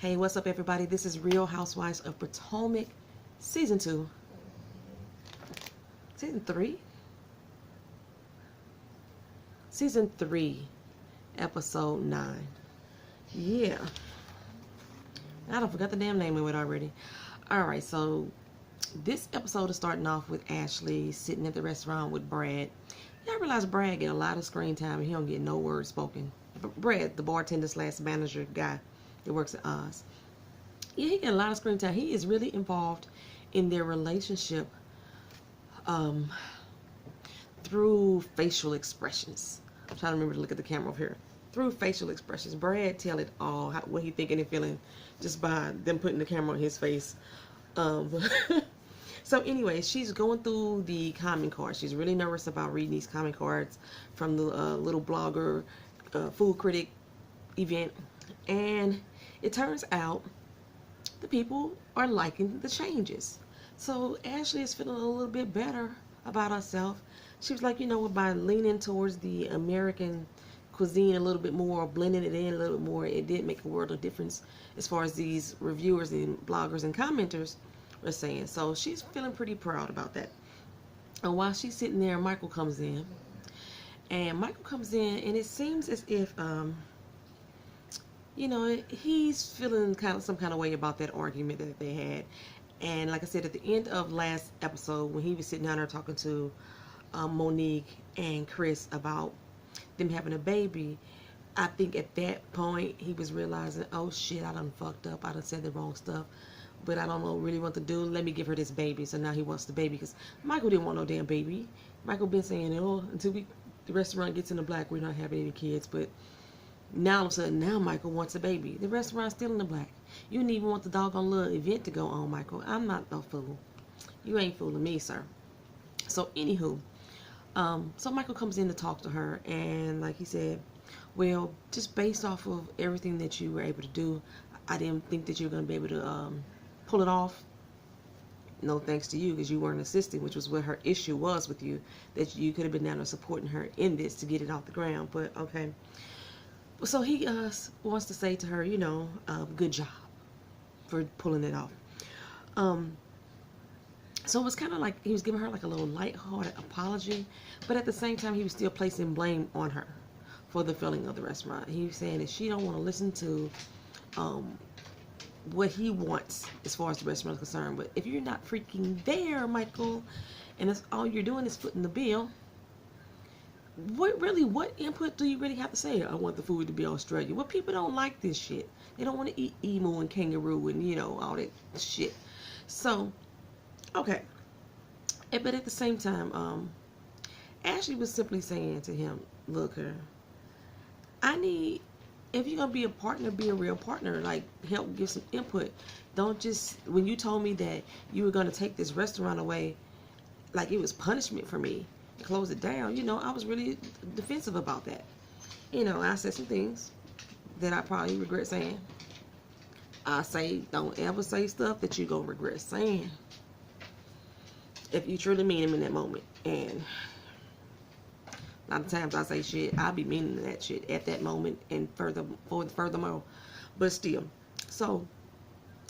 Hey, what's up, everybody? This is Real Housewives of Potomac, Season 2. Season 3? Season 3, Episode 9. Yeah. I don't forgot the damn name of it already. Alright, so this episode is starting off with Ashley sitting at the restaurant with Brad. Y'all realize Brad get a lot of screen time and he don't get no words spoken. Brad, the bartender / manager guy that works at Oz. Yeah, he get a lot of screen time. He is really involved in their relationship through facial expressions. I'm trying to remember to look at the camera over here. Through facial expressions. Brad tell it all, what he thinking and feeling just by them putting the camera on his face. So anyway, she's going through the comment cards. She's really nervous about reading these comment cards from the little blogger, food critic event. And it turns out the people are liking the changes. So Ashley is feeling a little bit better about herself. She was like, you know, by leaning towards the American cuisine a little bit more, blending it in a little bit more, it did make a world of difference as far as these reviewers and bloggers and commenters are saying. So she's feeling pretty proud about that. And while she's sitting there, Michael comes in. And Michael comes in, and it seems as if, you know, he's feeling some kind of way about that argument that they had. And like I said, at the end of last episode, when he was sitting down there talking to Monique and Chris about them having a baby, I think at that point he was realizing, oh shit, I done fucked up. I done said the wrong stuff. But I don't know really what to do. Let me give her this baby. So now he wants the baby because Michael didn't want no damn baby. Michael been saying, oh, until the restaurant gets in the black, we're not having any kids. But now all of a sudden, now Michael wants a baby. The restaurant's still in the black. You didn't even want the doggone little event to go on, Michael. I'm not no fool. You ain't fooling me, sir. So anywho, so Michael comes in to talk to her, and like he said, well, just based off of everything that you were able to do, I didn't think that you were going to be able to pull it off. No thanks to you, because you weren't assisting, which was what her issue was with you, that you could have been down there supporting her in this to get it off the ground. But okay. So he wants to say to her, you know, good job for pulling it off. So it was kind of like he was giving her like a little lighthearted apology, but at the same time he was still placing blame on her for the failing of the restaurant. He was saying that she don't want to listen to what he wants as far as the restaurant is concerned. But if you're not freaking there, Michael, and that's all you're doing is footing the bill, what input do you really have to say? I want the food to be Australian. Well, people don't like this shit. They don't want to eat emu and kangaroo and, you know, all that shit. So, okay. But at the same time, Ashley was simply saying to him, look here, if you're going to be a partner, be a real partner. Like, help give some input. Don't just, when you told me that you were going to take this restaurant away, like it was punishment for me, close it down, you know, I was really defensive about that. You know, I said some things that I probably regret saying. I say, don't ever say stuff that you're going to regret saying if you truly mean them in that moment. And a lot of times I say shit, I be meaning that shit at that moment and furthermore. But still. So,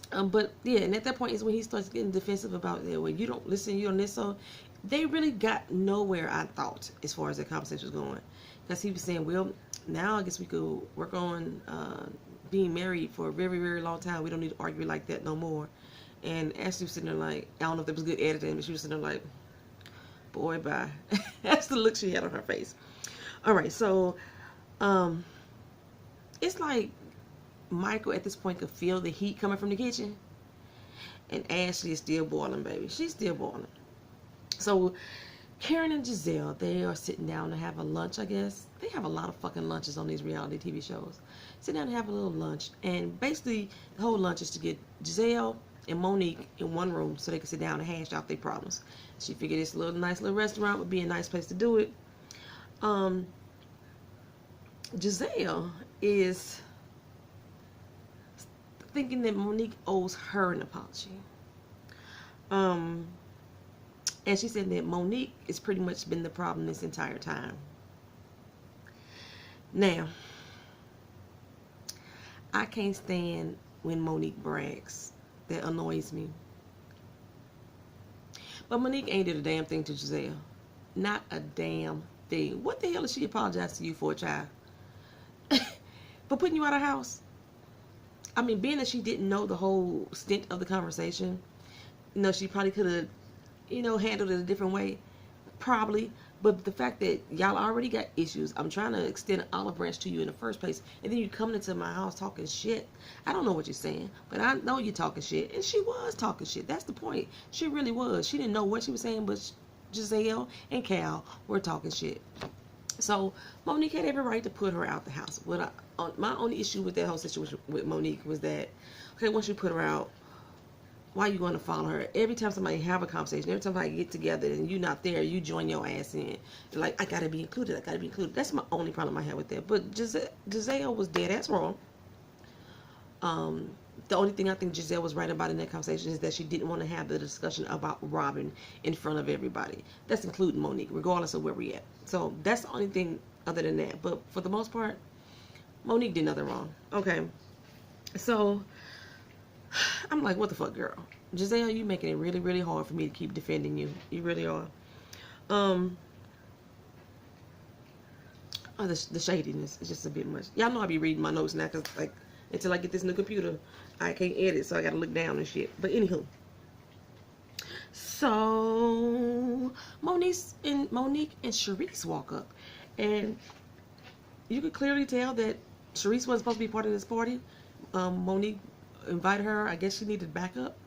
but yeah, and at that point is when he starts getting defensive about it. Well, you don't listen, you don't listen. So they really got nowhere, I thought, as far as the conversation was going. Because he was saying, well, now I guess we could work on being married for a very, very long time. We don't need to argue like that no more. And Ashley was sitting there like, I don't know if it was good editing, but she was sitting there like, boy, bye. That's the look she had on her face. All right, so it's like Michael at this point could feel the heat coming from the kitchen. And Ashley is still boiling, baby. She's still boiling. So Karen and Giselle, they are sitting down to have a lunch, I guess. They have a lot of fucking lunches on these reality TV shows. Sit down and have a little lunch. And basically, the whole lunch is to get Giselle and Monique in one room so they can sit down and hash out their problems. She figured this nice little restaurant would be a nice place to do it. Giselle is thinking that Monique owes her an apology. And she said that Monique has pretty much been the problem this entire time. Now, I can't stand when Monique brags. That annoys me. But Monique ain't did a damn thing to Giselle. Not a damn thing. What the hell is she apologizing to you for, child? For putting you out of house? I mean, being that she didn't know the whole stint of the conversation, she probably could have, handled it a different way. Probably. But the fact that y'all already got issues, I'm trying to extend an olive branch to you in the first place, and then you come into my house talking shit. I don't know what you're saying, but I know you're talking shit. And she was talking shit. That's the point. She really was. She didn't know what she was saying, but Giselle and Cal were talking shit. So Monique had every right to put her out the house. My only issue with that whole situation with Monique was that, okay, once you put her out, why are you going to follow her? Every time somebody have a conversation, every time I get together and you're not there, you join your ass in. Like, I got to be included. I got to be included. That's my only problem I have with that. But Giselle was dead ass wrong. The only thing I think Giselle was right about in that conversation is that she didn't want to have the discussion about Robin in front of everybody. That's including Monique, regardless of where we at. So that's the only thing other than that. But for the most part, Monique did nothing wrong. Okay. So I'm like, what the fuck, girl? Giselle, you making it really, really hard for me to keep defending you. You really are. The shadiness is just a bit much. Y'all know I be reading my notes now, because, like, until I get this new computer, I can't edit, so I gotta look down and shit. But anywho. So, Monique and Sharice walk up. And you could clearly tell that Sharice wasn't supposed to be part of this party. Monique invited her. I guess she needed backup,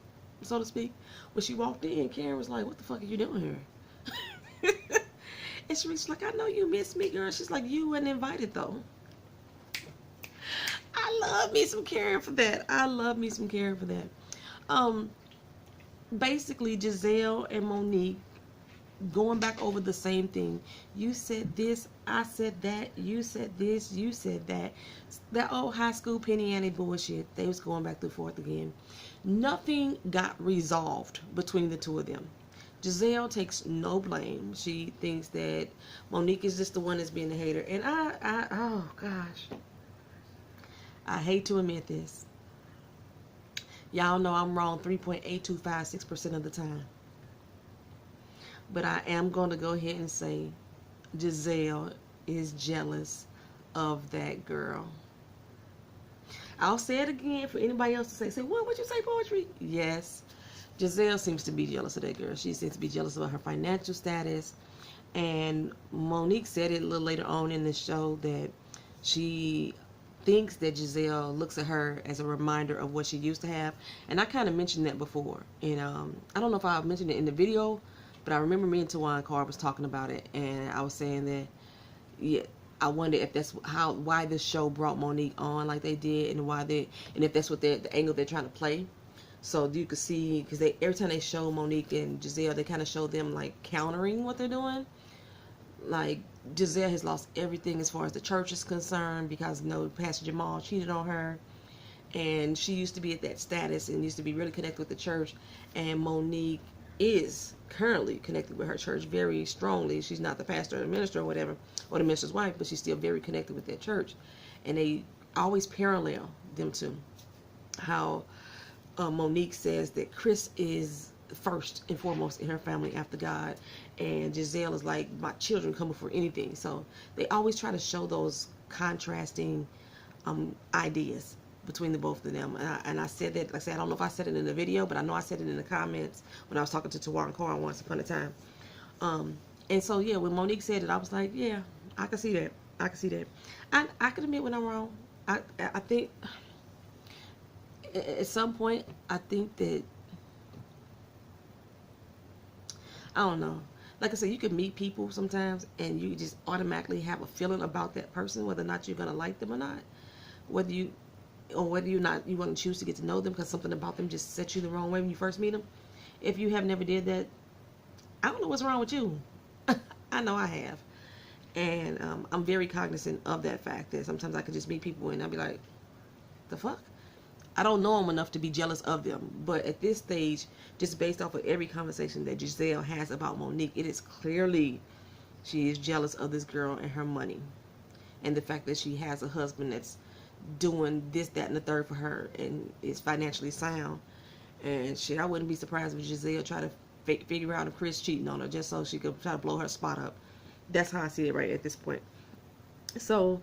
so to speak. When she walked in, Karen was like, what the fuck are you doing here? And Sharice's like, I know you miss me, girl. She's like, you wasn't invited, though. I love me some Karen for that. I love me some Karen for that. Basically, Giselle and Monique going back over the same thing. You said this, I said that, you said this, you said that. That old high school penny ante bullshit. They was going back and forth again. Nothing got resolved between the two of them. Giselle takes no blame. She thinks that Monique is just the one that's being the hater. And oh gosh, I hate to admit this. Y'all know I'm wrong 3.8256% of the time. But I am going to go ahead and say Giselle is jealous of that girl. I'll say it again for anybody else to say, what would you say, Poetry? Yes. Giselle seems to be jealous of that girl. She seems to be jealous of her financial status. And Monique said it a little later on in the show that she thinks that Giselle looks at her as a reminder of what she used to have. And I kind of mentioned that before. And I don't know if I mentioned it in the video, but I remember me and Tawan Carr was talking about it, and I was saying that, yeah, I wonder if that's why this show brought Monique on like they did, and if that's what the angle they're trying to play. So you could see, because every time they show Monique and Giselle, they kind of show them like countering what they're doing. Like, Giselle has lost everything as far as the church is concerned, because Pastor Jamal cheated on her, and she used to be at that status and used to be really connected with the church. And Monique is currently connected with her church very strongly. She's not the pastor or the minister or whatever, or the minister's wife, but she's still very connected with that church. And they always parallel them to how Monique says that Chris is first and foremost in her family after God, and Giselle is like, my children come before anything. So they always try to show those contrasting ideas between the both of them. And I said that, like I said, I don't know if I said it in the video, but I know I said it in the comments when I was talking to Tawan Carr once upon a time. And so, yeah, when Monique said it, I was like, yeah, I can see that. I can see that. I can admit when I'm wrong. I think at some point, I think that, I don't know. Like I said, you can meet people sometimes and you just automatically have a feeling about that person, whether or not you're going to like them or not. Whether you want to choose to get to know them because something about them just sets you the wrong way when you first meet them. If you have never did that, I don't know what's wrong with you. I know I have. And I'm very cognizant of that fact that sometimes I could just meet people and I'll be like, the fuck? I don't know them enough to be jealous of them. But at this stage, just based off of every conversation that Giselle has about Monique, it is clearly she is jealous of this girl and her money. And the fact that she has a husband that's doing this, that, and the third for her, and is financially sound. And shit, I wouldn't be surprised if Giselle tried to figure out if Chris cheating on her just so she could try to blow her spot up. That's how I see it right at this point. So,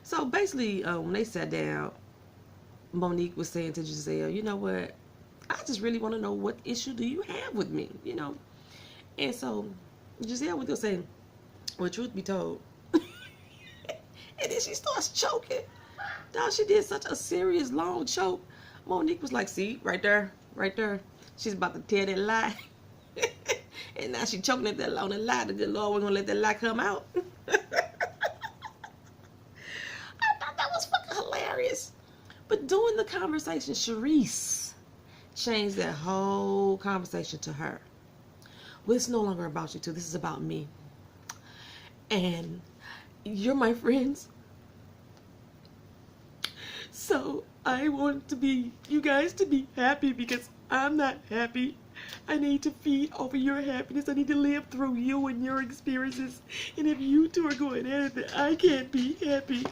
so basically, when they sat down, Monique was saying to Giselle, you know what? I just really want to know, what issue do you have with me, you know? And so Giselle was just saying, well, truth be told. And then she starts choking. Dog, she did such a serious long choke. Monique was like, see, right there, right there. She's about to tear that lie. And now she choking at that on the lie. The good Lord, we're going to let that lie come out. I thought that was fucking hilarious. But during the conversation, Sharice changed that whole conversation to her. Well, it's no longer about you two. This is about me. And you're my friends. So I want you guys to be happy, because I'm not happy. I need to feed off of your happiness. I need to live through you and your experiences. And if you two are going at it, then I can't be happy.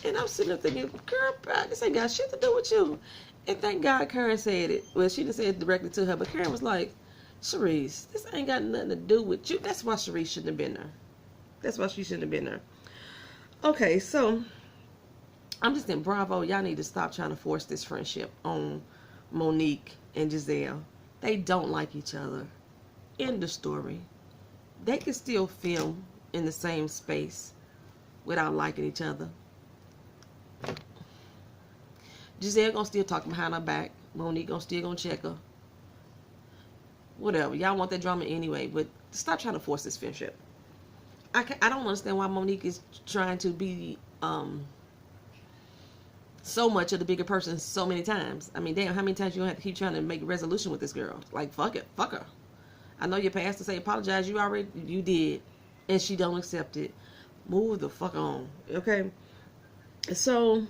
And I'm sitting there thinking, girl, this ain't got shit to do with you. And thank God Karen said it. Well, she didn't say it directly to her, but Karen was like, Sharice, this ain't got nothing to do with you. That's why Sharice shouldn't have been there. That's why she shouldn't have been there. Okay, so I'm just saying, bravo. Y'all need to stop trying to force this friendship on Monique and Giselle. They don't like each other. End of story. They can still film in the same space without liking each other. Giselle gonna still talk behind her back. Monique still gonna check her. Whatever. Y'all want that drama anyway, but stop trying to force this friendship. I don't understand why Monique is trying to be so much of the bigger person so many times. I mean, damn, how many times you gonna have to keep trying to make a resolution with this girl? Like, fuck it, fuck her. I know your pastor say apologize. You did, and she don't accept it. Move the fuck on, okay? So,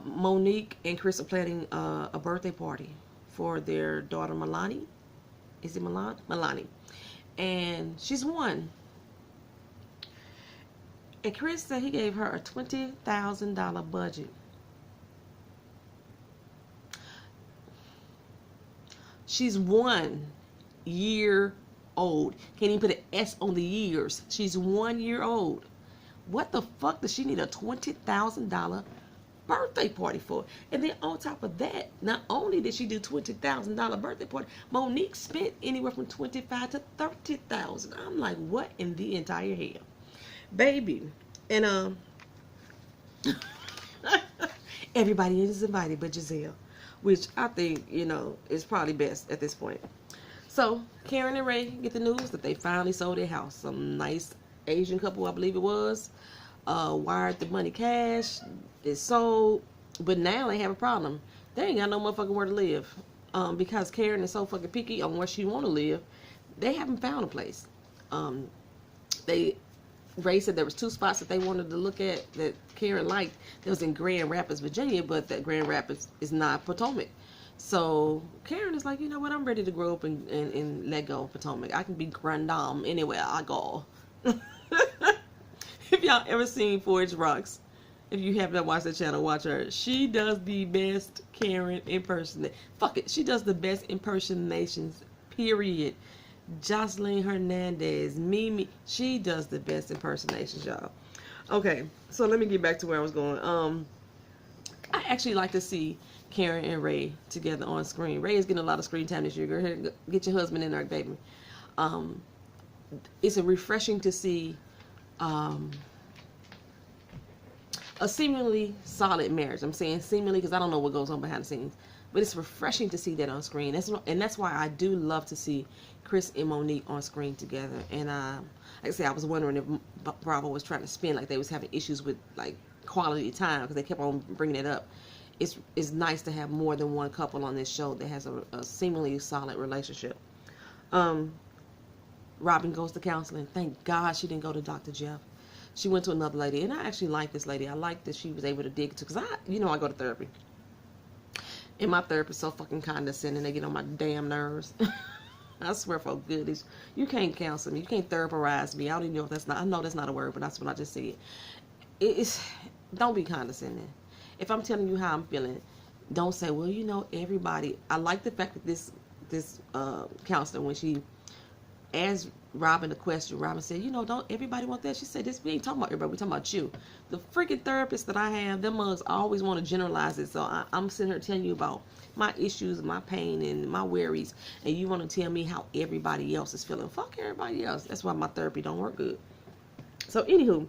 Monique and Chris are planning a birthday party for their daughter Milani. Is it Milan? Milani. And she's 1. And Chris said he gave her a $20,000 budget. She's 1 year old. Can't even put an S on the years. She's 1 year old. What the fuck does she need a $20,000 birthday party for? And then on top of that, not only did she do $20,000 birthday party, Monique spent anywhere from $25,000 to $30,000. I'm like, what in the entire hell, baby? And everybody is invited but Giselle, which I think, you know, is probably best at this point. So Karen and Ray get the news that they finally sold their house. Some nice Asian couple, I believe it was, wired the money cash. It's sold, but now they have a problem. They ain't got no motherfucking where to live, because Karen is so fucking picky on where she want to live. They haven't found a place. Ray said there was 2 spots that they wanted to look at that Karen liked. That was in Grand Rapids, Virginia, but that Grand Rapids is not Potomac. So Karen is like, you know what, I'm ready to grow up and let go of Potomac. I can be grand dame anywhere I go. If y'all ever seen Forge Rocks, if you have not watched that channel, watch her. She does the best Karen impersonation. Fuck it, she does the best impersonations, period. Jocelyn Hernandez, Mimi, she does the best impersonations, y'all. Okay, so let me get back to where I was going. I actually like to see Karen and Ray together on screen. Ray is getting a lot of screen time this year. Go ahead, get your husband in there, baby. It's refreshing to see a seemingly solid marriage. I'm saying seemingly because I don't know what goes on behind the scenes, but it's refreshing to see that on screen. That's why I do love to see Chris and Monique on screen together. And like I said, I was wondering if Bravo was trying to spin like they was having issues with like quality time, because they kept on bringing it up. It's nice to have more than one couple on this show that has a seemingly solid relationship. Robin goes to counseling. Thank God she didn't go to Dr. Jeff. She went to another lady, and I actually like this lady. I like that she was able to dig to, because I go to therapy, and my therapist is so fucking condescending. They get on my damn nerves. I swear for goodness, you can't counsel me. You can't therapize me. I don't even know if that's not. I know that's not a word, but that's what I just said. It's don't be condescending. If I'm telling you how I'm feeling, don't say, well, you know, everybody. I like the fact that this counselor, when she asked Robin the question, Robin said, you know, don't everybody want that? She said, this, we ain't talking about everybody, we talking about you. The freaking therapist that I have, them mugs always want to generalize it. So I'm sitting here telling you about my issues, my pain, and my worries, and you want to tell me how everybody else is feeling. Fuck everybody else. That's why my therapy don't work good. So anywho,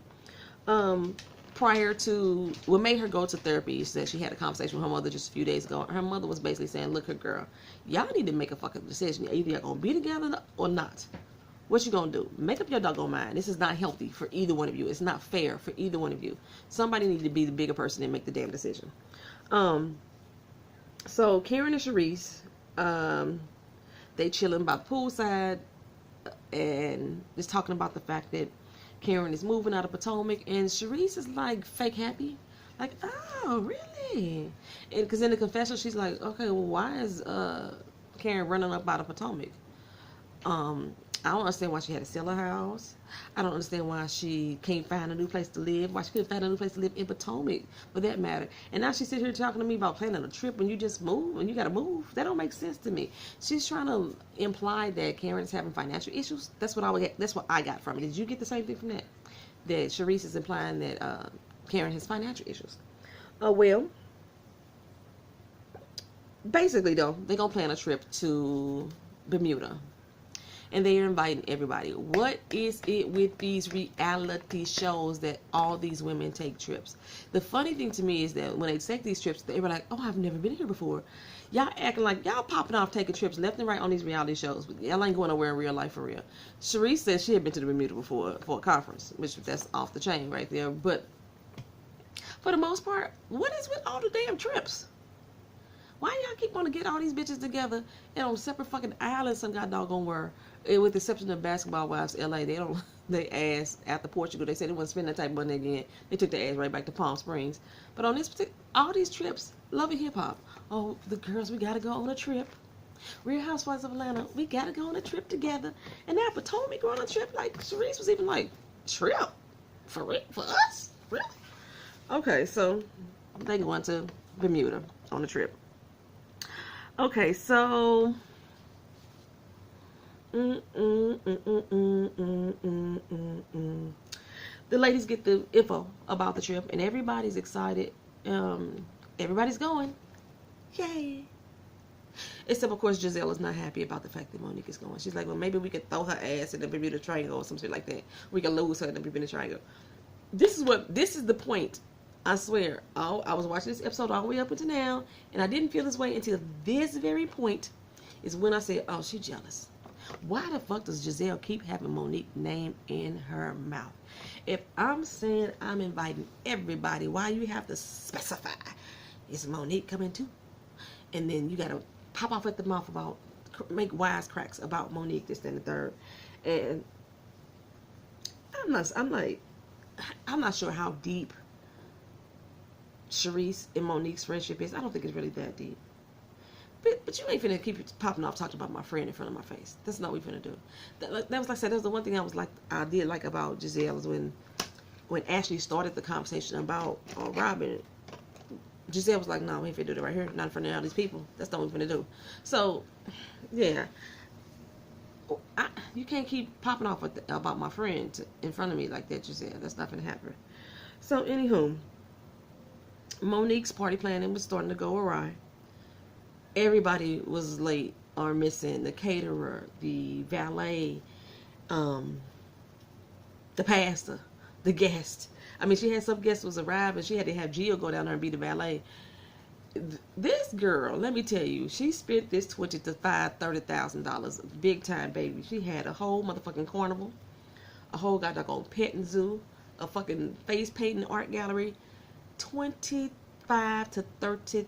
prior to what made her go to therapy, she said she had a conversation with her mother just a few days ago. Her mother was basically saying, look, her girl, y'all need to make a fucking decision. Either y'all gonna be together or not. What you gonna do? Make up your doggone mind. This is not healthy for either one of you. It's not fair for either one of you. Somebody need to be the bigger person and make the damn decision. So Karen and Sharice, they chilling by the poolside and just talking about the fact that Karen is moving out of Potomac, and Sharice is like fake happy, like, oh really? And because in the confession she's like, okay, well, why is Karen running up out of Potomac? I don't understand why she had to sell her house. I don't understand why she can't find a new place to live. Why she couldn't find a new place to live in Potomac, for that matter. And now she's sitting here talking to me about planning a trip when you just move and you got to move. That don't make sense to me. She's trying to imply that Karen's having financial issues. That's what I got from it. Did you get the same thing from that? That Sharice is implying that Karen has financial issues. Well, basically though, they're gonna plan a trip to Bermuda. And they are inviting everybody. What is it with these reality shows that all these women take trips? The funny thing to me is that when they take these trips, they're like, oh, I've never been here before. Y'all acting like y'all popping off taking trips left and right on these reality shows. But y'all ain't going nowhere in real life for real. Sharice said she had been to the Bermuda before for a conference, which that's off the chain right there. But for the most part, what is with all the damn trips? Why y'all keep wanting to get all these bitches together and on separate fucking islands some god doggone were? With the exception of Basketball Wives LA, they asked after Portugal, they said they wouldn't spend that type of money again. They took their ass right back to Palm Springs. But on this particular, all these trips, Love and Hip Hop. Oh, the girls, we gotta go on a trip. Real Housewives of Atlanta, we gotta go on a trip together. And now Potomac going on a trip, like Sharice was even like, trip? For real? For us? Really? Okay, so they going to Bermuda on a trip. Okay, so the ladies get the info about the trip, and everybody's excited. Everybody's going, yay! Except of course Giselle is not happy about the fact that Monique is going. She's like, well, maybe we could throw her ass in the Bermuda Triangle or something like that. We can lose her in the Bermuda Triangle. This is the point. I swear, I was watching this episode all the way up until now, and I didn't feel this way until this very point is when I said, oh, she's jealous. Why the fuck does Giselle keep having Monique's name in her mouth? If I'm saying I'm inviting everybody, why you have to specify? Is Monique coming too? And then you got to pop off at the mouth about, make wisecracks about Monique, this, and the third. And I'm not sure how deep Sharice and Monique's friendship is. I don't think it's really that deep. But you ain't finna keep popping off talking about my friend in front of my face. That's not what we finna do. That was like I said, that was the one thing I did like about Giselle is when Ashley started the conversation about Robin. Giselle was like, no, we ain't finna do that right here. Not in front of all these people. That's not what we finna do. So, yeah. You can't keep popping off about my friend in front of me like that, Giselle. That's not finna happen. So, anywho, Monique's party planning was starting to go awry. Everybody was late or missing. The caterer, the valet, the pastor, the guest. I mean, she had some guests was arriving. She had to have Gio go down there and be the valet. This girl, let me tell you, she spent this $20,000 to $30,000, big time, baby. She had a whole motherfucking carnival, a whole goddamn petting zoo, a fucking face painting art gallery. $25,000 to $30,000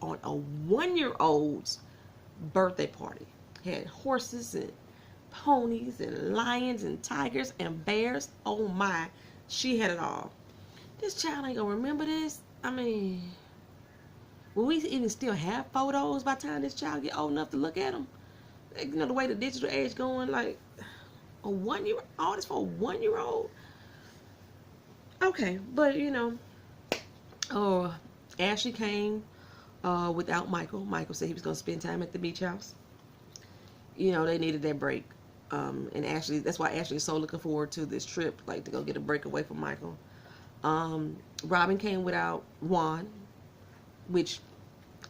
on a 1-year-old's birthday party. Had horses and ponies and lions and tigers and bears. Oh my, she had it all. This child ain't gonna remember this. I mean, Will we even still have photos by the time this child get old enough to look at them? You know, the way the digital age going, like a 1 year, all this for a 1 year old. Okay, but you know, Ashley came without Michael. Michael said he was gonna spend time at the beach house. You know, they needed that break. And Ashley, that's why Ashley is so looking forward to this trip, like to go get a break away from Michael. Robin came without Juan, which,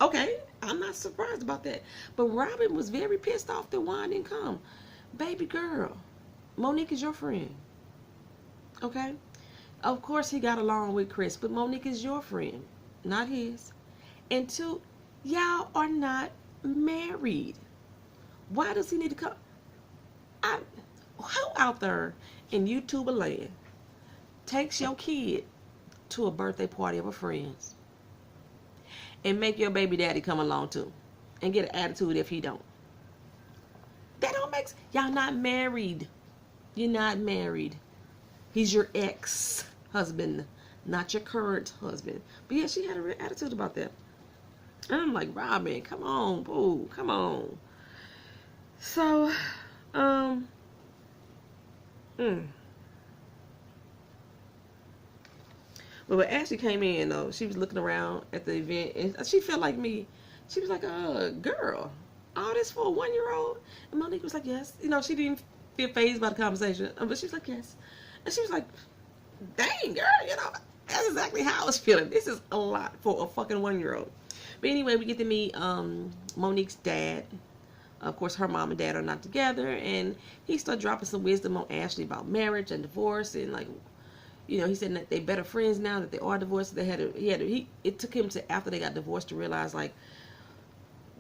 okay, I'm not surprised about that. But Robin was very pissed off that Juan didn't come. Baby girl, Monique is your friend. Okay? Of course he got along with Chris, but Monique is your friend, not his. And two, y'all are not married. Why does he need to come? Who out there in YouTuber land takes your kid to a birthday party of a friend's and make your baby daddy come along too and get an attitude if he don't? That don't make sense. Y'all not married. You're not married. He's your ex-husband, not your current husband. But yeah, she had a real attitude about that. And I'm like, Robin, come on, boo, come on. So, But when Ashley came in, though, she was looking around at the event, and she felt like me. She was like, girl, all this for a 1-year-old? And Monique was like, yes. You know, she didn't feel fazed by the conversation, but she was like, yes. And she was like, dang, girl, you know, that's exactly how I was feeling. This is a lot for a fucking 1-year-old. But anyway, we get to meet Monique's dad. Of course, her mom and dad are not together, and he started dropping some wisdom on Ashley about marriage and divorce, and like, you know, he said that they're better friends now that they are divorced. It took him to after they got divorced to realize like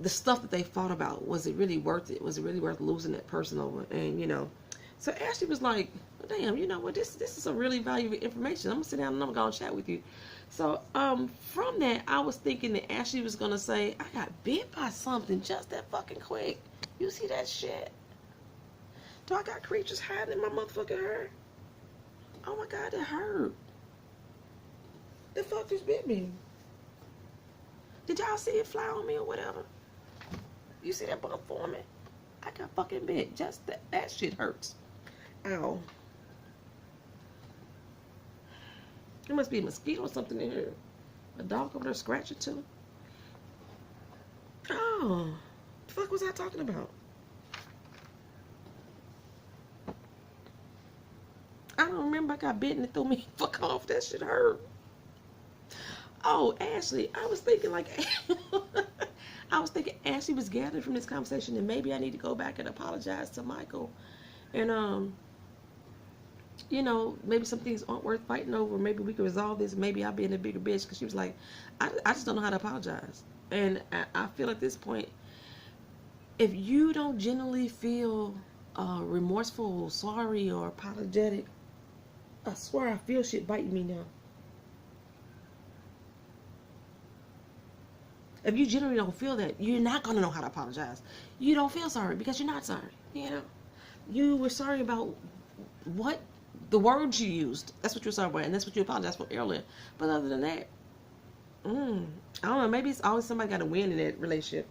the stuff that they fought about, was it really worth it? Was it really worth losing that person over? And you know, so Ashley was like, damn, you know what, this is some really valuable information. I'm gonna sit down and I'm gonna chat with you. So from that, I was thinking that Ashley was gonna say, I got bit by something just that fucking quick. You see that shit? Do I got creatures hiding in my motherfucking hair? Oh my God, that hurt. The fuck just bit me? Did y'all see it fly on me or whatever? You see that bump forming? I got fucking bit. Just that shit hurts. Ow. There must be a mosquito or something in here. A dog over there scratching too. Oh, the fuck was I talking about? I don't remember. I got bitten and threw me fuck off. That shit hurt. Oh, Ashley, I was thinking like, Ashley was gathered from this conversation, and maybe I need to go back and apologize to Michael, and you know, maybe some things aren't worth fighting over. Maybe we can resolve this. Maybe I'll be in a bigger bitch, because she was like, I just don't know how to apologize, and I feel at this point, if you don't genuinely feel remorseful, sorry, or apologetic, I swear I feel shit biting me now. If you generally don't feel that, you're not going to know how to apologize. You don't feel sorry because you're not sorry. You know, you were sorry about what the words you used. That's what you're sorry about, and that's what you apologized for earlier. But other than that, I don't know. Maybe it's always somebody got to win in that relationship.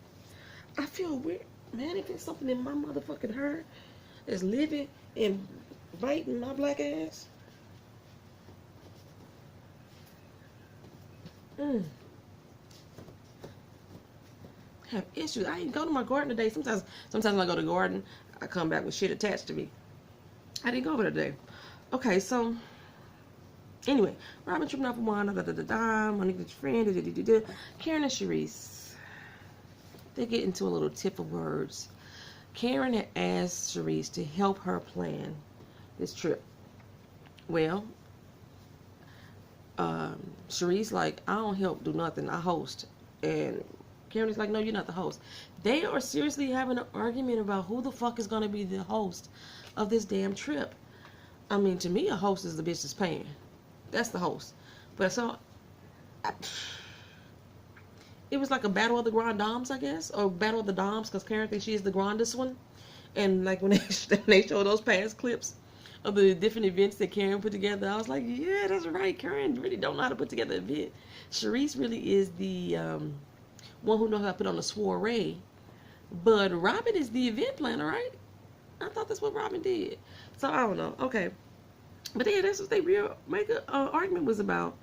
I feel weird, man. If it's something in my motherfucking hair that's living and biting my black ass. Have issues. I ain't go to my garden today. Sometimes when I go to the garden, I come back with shit attached to me. I didn't go over today. Okay, so anyway, Robin tripping off of one, Monique's friend, Karen and Sharice. They get into a little tip of words. Karen had asked Sharice to help her plan this trip. Well, Sharice like, I don't help do nothing. I host. And Karen is like, no, you're not the host. They are seriously having an argument about who the fuck is going to be the host of this damn trip. I mean, to me, a host is the bitch that's paying. That's the host. But so, it was like a battle of the grand dames, I guess, or battle of the dames, because Karen thinks she is the grandest one. And like when they show those past clips of the different events that Karen put together, I was like, yeah, that's right. Karen really don't know how to put together an event. Sharice really is the one who knows how to put on a soiree. But Robin is the event planner, right? I thought that's what Robin did. So I don't know. Okay. But yeah, that's what they real makeup argument was about.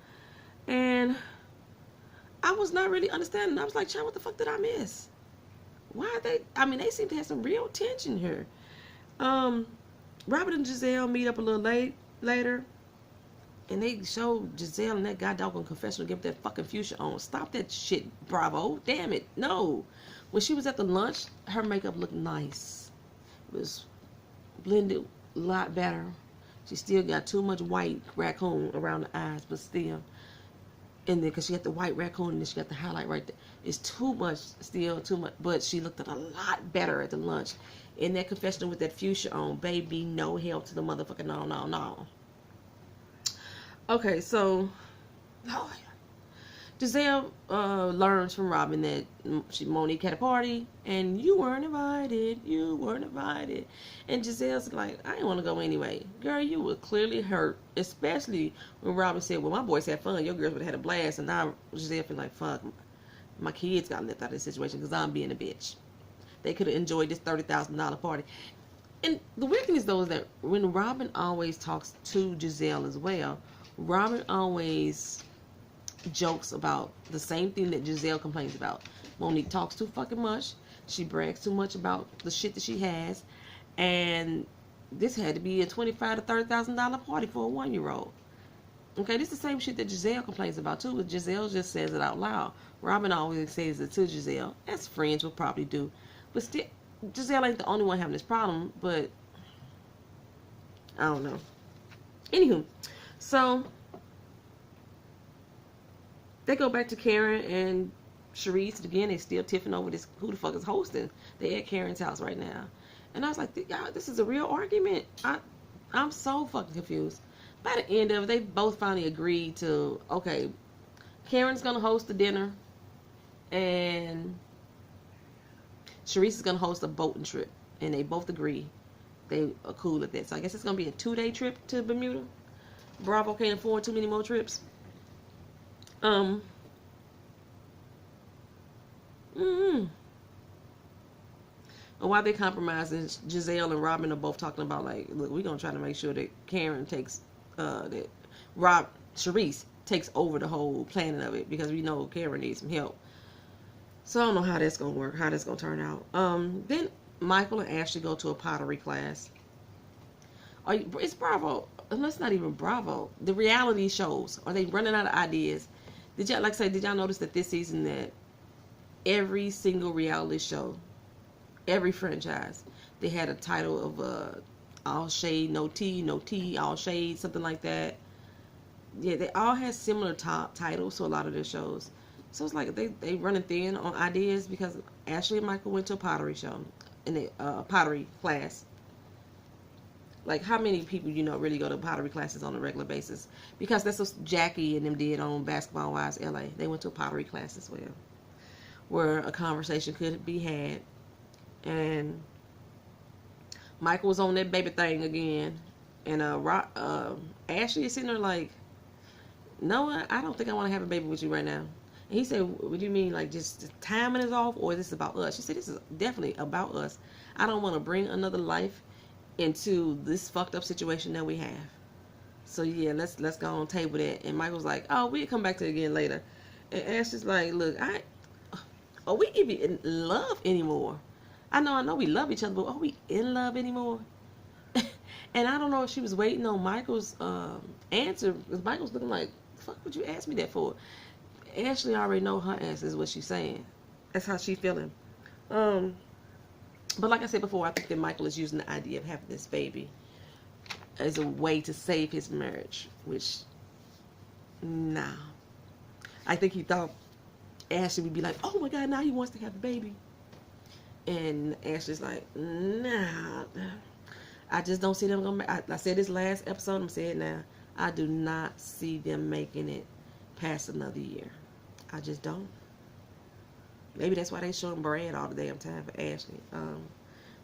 And I was not really understanding. I was like, child, what the fuck did I miss? Why are they? I mean, they seem to have some real tension here. Robert and Giselle meet up a little later. And they show Giselle and that guy doggone confessional give that fucking fuchsia on. Stop that shit, Bravo. Damn it. No. When she was at the lunch, her makeup looked nice. It was blended a lot better. She still got too much white raccoon around the eyes, but still. And then, because she got the white raccoon and then she got the highlight right there. It's too much, still too much. But she looked a lot better at the lunch. In that confessional with that fuchsia on, baby, no hell to the motherfucker, no. Okay, so, Lord. Giselle learns from Robin that Monique had a party and you weren't invited. And Giselle's like, I didn't want to go anyway. Girl, you were clearly hurt, especially when Robin said, well, my boys had fun. Your girls would have had a blast. And now Giselle feels like, fuck, my kids got left out of this situation because I'm being a bitch. They could have enjoyed this $30,000 party. And the weird thing is, though, is that when Robin always talks to Giselle as well, Robin always jokes about the same thing that Giselle complains about. Monique talks too fucking much. She brags too much about the shit that she has. And this had to be a $25,000 to $30,000 party for a 1-year-old. Okay, this is the same shit that Giselle complains about too, but Giselle just says it out loud. Robin always says it to Giselle, as friends will probably do. But still, Giselle ain't the only one having this problem, but I don't know. Anywho, so they go back to Karen and Sharice again. They still tiffing over this, who the fuck is hosting. They at Karen's house right now. And I was like, y'all, this is a real argument. I'm so fucking confused. By the end of it, they both finally agreed to, okay, Karen's going to host the dinner. And Sharice is going to host a boating trip. And they both agree. They are cool at that. So I guess it's going to be a 2-day trip to Bermuda. Bravo can't afford too many more trips. And while they're compromising, Giselle and Robin are both talking about, like, look, we're going to try to make sure that Karen takes, that Sharice takes over the whole planning of it, because we know Karen needs some help. So I don't know how that's going to work, how that's going to turn out. Then Michael and Ashley go to a pottery class. It's Bravo. That's not even Bravo. The reality shows. Are they running out of ideas? Did y'all notice that this season that every single reality show, every franchise, they had a title of all shade, no tea, all shade, something like that. Yeah, they all had similar titles to a lot of their shows. So it's like they running thin on ideas, because Ashley and Michael went to a pottery show, in a pottery class. Like, how many people, really go to pottery classes on a regular basis? Because that's what Jackie and them did on Basketball Wives LA. They went to a pottery class as well, where a conversation could be had. And Michael was on that baby thing again. And Ashley is sitting there like, no, I don't think I want to have a baby with you right now. And he said, what do you mean, like, just the timing is off, or is this about us? She said, this is definitely about us. I don't want to bring another life into this fucked up situation that we have. So yeah, let's go on table that. And Michael's like, oh, we'll come back to it again later. And Ashley's like, look, are we even in love anymore? I know we love each other, but are we in love anymore? And I don't know if she was waiting on Michael's answer, because Michael's looking like, fuck would you ask me that for? Ashley already know her answer is what she's saying. That's how she feeling. But like I said before, I think that Michael is using the idea of having this baby as a way to save his marriage, which, nah. I think he thought Ashley would be like, oh my God, now he wants to have a baby. And Ashley's like, nah. I just don't see them going to I said this last episode, I'm saying it now. I do not see them making it past another year. I just don't. Maybe that's why they showing Brad all the damn time for Ashley.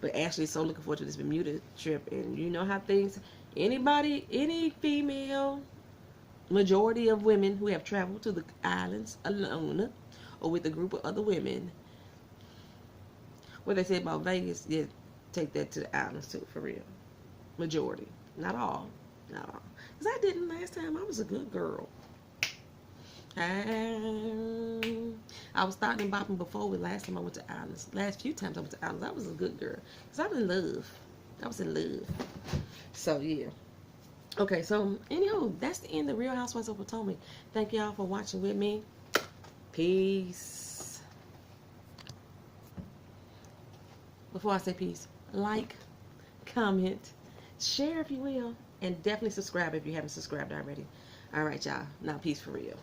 But Ashley's so looking forward to this Bermuda trip. And you know how things, any female, majority of women who have traveled to the islands alone or with a group of other women. What they say about Vegas, yeah, take that to the islands too, for real. Majority. Not all. Not all. Because I didn't last time. I was a good girl. I was starting bopping before the last time I went to islands. Last few times I went to islands, I was a good girl. Because I was in love. I was in love. So, yeah. Okay, so, anyhow, that's the end of Real Housewives of Potomac. Thank y'all for watching with me. Peace. Before I say peace, like, comment, share if you will, and definitely subscribe if you haven't subscribed already. All right, y'all. Now, peace for real.